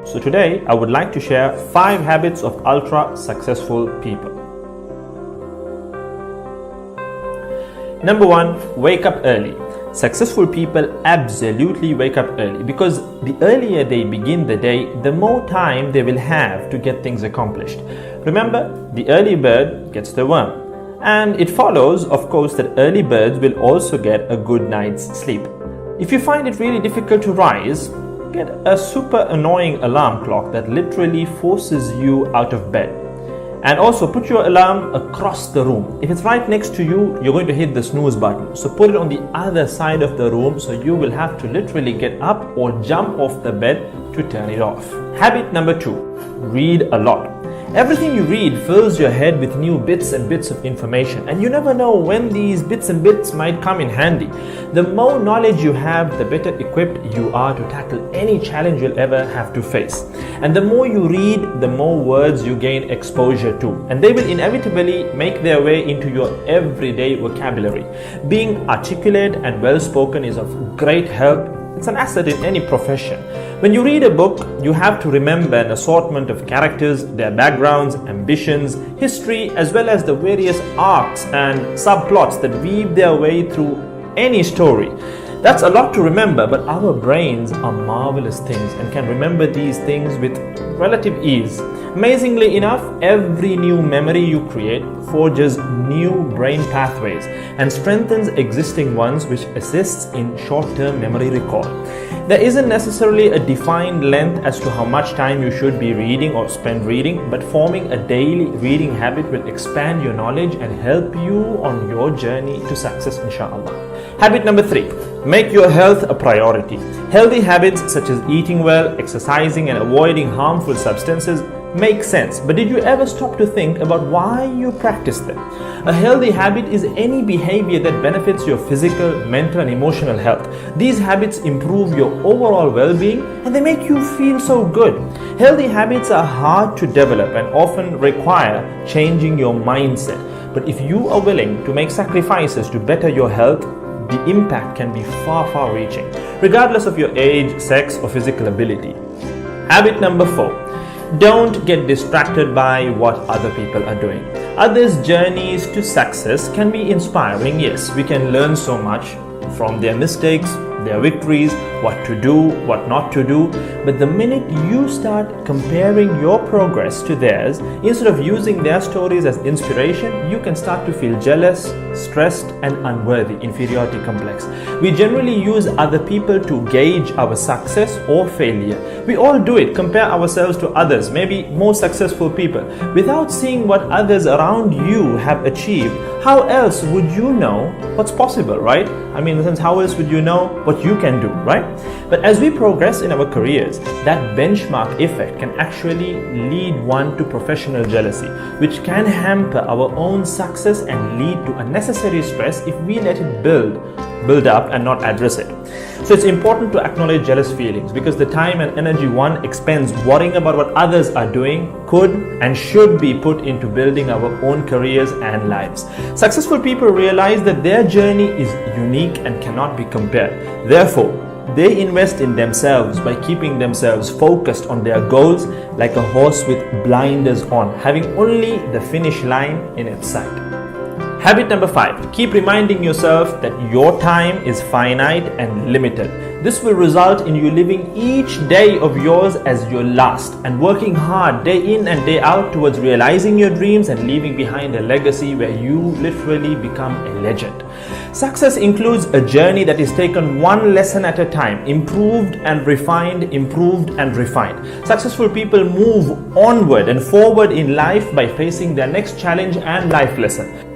So today I would like to share 5 habits of ultra successful people. Number 1, wake up early. Successful people absolutely wake up early because the earlier they begin the day, the more time they will have to get things accomplished. Remember, the early bird gets the worm. And it follows, of course, that early birds will also get a good night's sleep. If you find it really difficult to rise, get a super annoying alarm clock that literally forces you out of bed. And also put your alarm across the room. If it's right next to you, you're going to hit the snooze button. So put it on the other side of the room so you will have to literally get up or jump off the bed to turn it off. Habit number 2, read a lot. Everything you read fills your head with new bits and bits of information, and you never know when these bits and bits might come in handy. The more knowledge you have, the better equipped you are to tackle any challenge you'll ever have to face. And the more you read, the more words you gain exposure to, and they will inevitably make their way into your everyday vocabulary. Being articulate and well-spoken is of great help. It's an asset in any profession. When you read a book, you have to remember an assortment of characters, their backgrounds, ambitions, history, as well as the various arcs and subplots that weave their way through any story. That's a lot to remember, but our brains are marvelous things and can remember these things with relative ease. Amazingly enough, every new memory you create forges new brain pathways and strengthens existing ones, which assists in short-term memory recall. There isn't necessarily a defined length as to how much time you should be reading or spend reading, but forming a daily reading habit will expand your knowledge and help you on your journey to success, inshallah. Habit number 3, make your health a priority. Healthy habits such as eating well, exercising, and avoiding harmful substances make sense, but did you ever stop to think about why you practice them? A healthy habit is any behavior that benefits your physical, mental, and emotional health. These habits improve your overall well-being and they make you feel so good. Healthy habits are hard to develop and often require changing your mindset. But if you are willing to make sacrifices to better your health, the impact can be far reaching, regardless of your age, sex, or physical ability. Habit number 4. Don't get distracted by what other people are doing. Others' journeys to success can be inspiring, yes. We can learn so much from their mistakes, their victories, what to do, what not to do. But the minute you start comparing your progress to theirs, instead of using their stories as inspiration, you can start to feel jealous, stressed, and unworthy, inferiority complex. We generally use other people to gauge our success or failure. We all do it, compare ourselves to others, maybe more successful people. Without seeing what others around you have achieved, how else would you know what's possible, right? I mean, in the sense, how else would you know what you can do, right? But as we progress in our careers, that benchmark effect can actually lead one to professional jealousy, which can hamper our own success and lead to unnecessary stress if we let it build up and not address it. So it's important to acknowledge jealous feelings because the time and energy one expends worrying about what others are doing could and should be put into building our own careers and lives. Successful people realize that their journey is unique and cannot be compared. Therefore, they invest in themselves by keeping themselves focused on their goals like a horse with blinders on, having only the finish line in its sight. Habit number 5, keep reminding yourself that your time is finite and limited. This will result in you living each day of yours as your last and working hard day in and day out towards realizing your dreams and leaving behind a legacy where you literally become a legend. Success includes a journey that is taken one lesson at a time, improved and refined, improved and refined. Successful people move onward and forward in life by facing their next challenge and life lesson.